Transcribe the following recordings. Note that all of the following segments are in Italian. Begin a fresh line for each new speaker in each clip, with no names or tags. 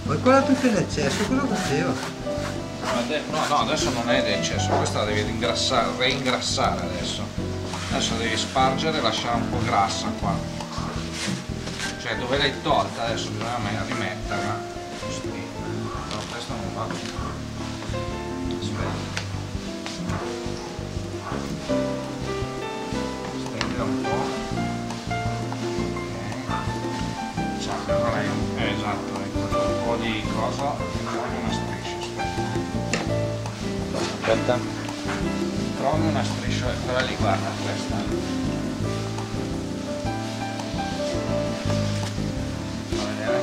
Ma quella tutta in eccesso, cosa faceva?
No, adesso non è d'eccesso, questa la devi reingrassare adesso. Adesso devi spargere e lasciare un po' grassa qua. Cioè dove l'hai tolta adesso bisogna rimetterla. No, questo non va. Aspetta. Stendila un po'. Ok. Ciao, lei esatto, ecco, un po' di cosa e una striscia, aspetta. Trovi una striscia, quella lì, guarda questa. Va vedere?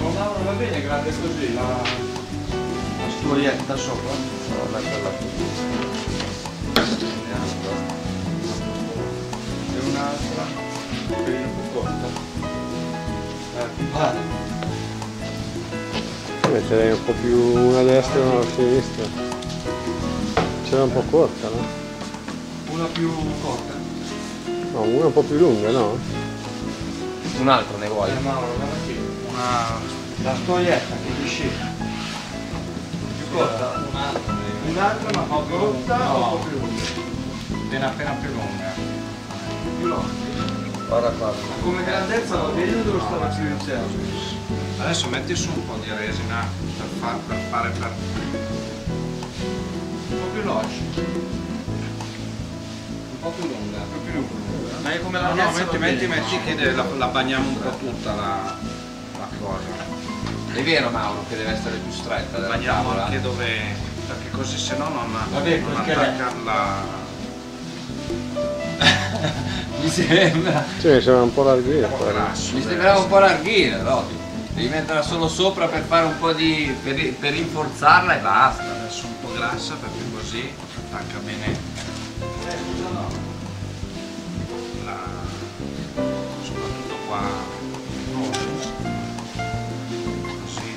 Oh Mauro, va bene grande così la
Stuoietta sopra?
No, metterla qui. E un'altra un pelino più corta.
Metterei un po' più una a destra e una a sinistra. C'era un po' corta, no?
Una più corta.
No, una un po' più lunga, no?
Un altro ne vuoi?
Mauro, guarda qui.
La stuoietta che dici più corta? Un'altra ma più corta o un po' più lunga?
Appena più lunga.
Più lunga. Guarda qua. Come grandezza va bene o devo stare più in centro?
Adesso metti su un po' di resina per fare per...
Un po' più loscio. Un po' più lunga. Un po' più lunga. Ma è come la
metti che la bagniamo un po' tutta la cosa.
È vero Mauro che deve essere più stretta della
Bagniamo
tavola?
anche dove... perché così se no non
perché
attacca
mi sembra.
Sì, sembra un po' larghina.
un po' grasso.
Mi sembrava un po' larghina, no? Devi metterla solo sopra per fare un po' di... per rinforzarla e basta.
Adesso un po' grassa perché così attacca bene soprattutto qua così.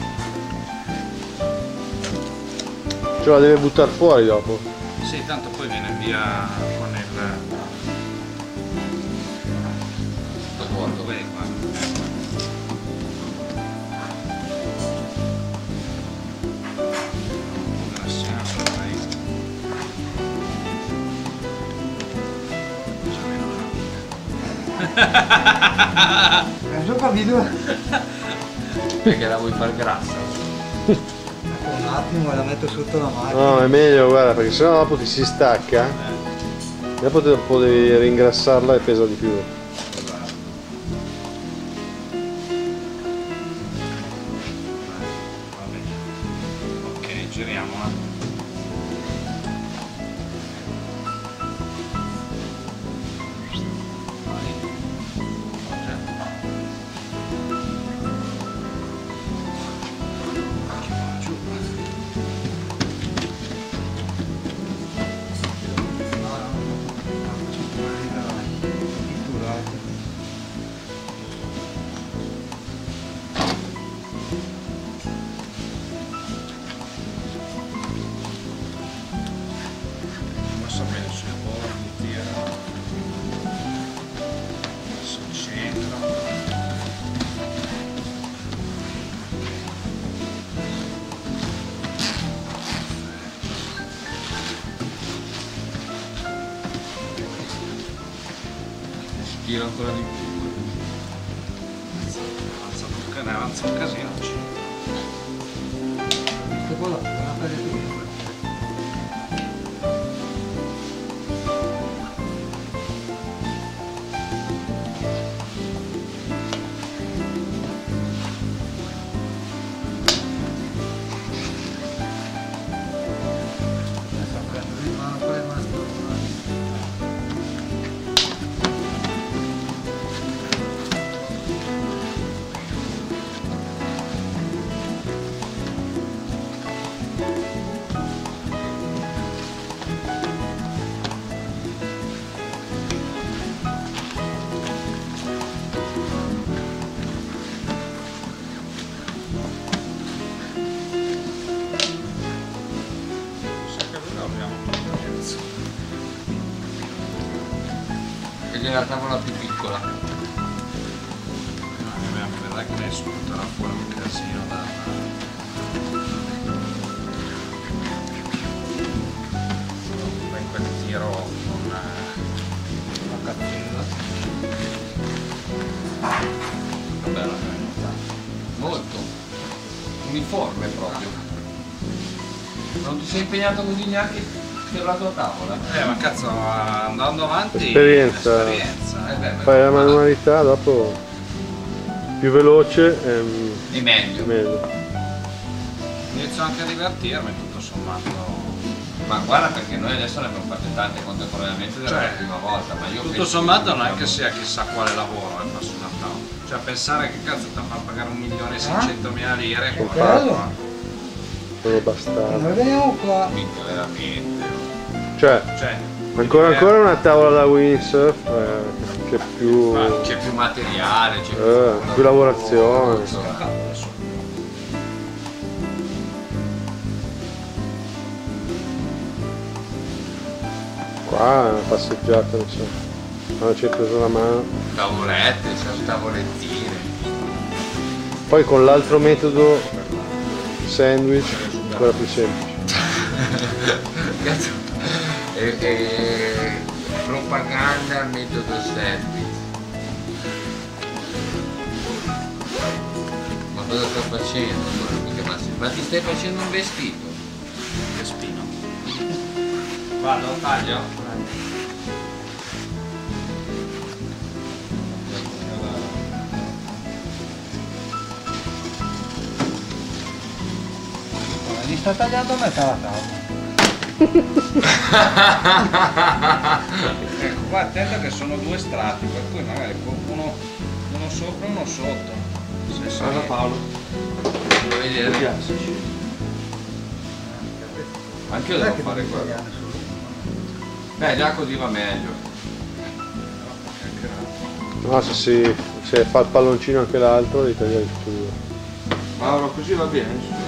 Ce la deve buttare fuori dopo.
Sì, tanto poi viene via con il vedi qua. Un po' grassiamo, dai. Cosa meno
Gioca video.
Perché la vuoi far grassa?
Un attimo e la metto sotto la macchina.
No, è meglio, guarda, perché sennò dopo ti si stacca. Dopo devi ringrassarla e pesa di più.
Ok, giriamola. Passa bene sui bordi, tira verso il centro.
Tira ancora di più.
Avanza un casino.
Questo qua la fai tu.
nella tavola più piccola.
Vedrai che ne spunterà fuori un casino da... in quel tiro con la cattella.
Che bella che è venuta. Molto. Uniforme proprio. Non ti sei impegnato così neanche per la tua tavola?
Ma cazzo, andando avanti...
Esperienza.
Beh,
Fai la manualità, dopo più veloce
è meglio.
meglio.
Inizio anche a divertirmi tutto sommato.
Ma guarda, perché noi adesso ne abbiamo fatte tante contemporaneamente della
Cioè,
prima volta, ma io
Tutto
penso
sommato
che
non è che
diciamo-
sia chissà quale lavoro farsi una tavola. Cioè pensare che cazzo ti fa pagare 1.600.000 lire qua.
Bello.
Sono bastardo.
Noi veniamo qua.
Minchia, veramente.
Cioè,
Cioè,
ancora una tavola da windsurf, c'è più...
C'è più materiale, c'è
più lavorazione.
adesso.
Qua è una passeggiata, non so. Quando ci hai preso la mano.
Tavolette, c'è tavolettine.
Poi con l'altro metodo sandwich, ancora più semplice.
Cazzo. E propaganda al metodo sandwich. Ma cosa sto facendo? Mica, ma ti stai facendo un vestito?
Che spino. Vado, taglio.
Gli sta tagliando a metà la tavola.
Ecco, qua attento che sono due strati, per cui magari uno sopra e uno sotto. Se
Guarda
sei-
Paolo, vuoi vedere? Anche io devo fare quello. Già così va meglio.
No, se fa il palloncino anche l'altro, devi tagliare tutto due.
Mauro, così va bene?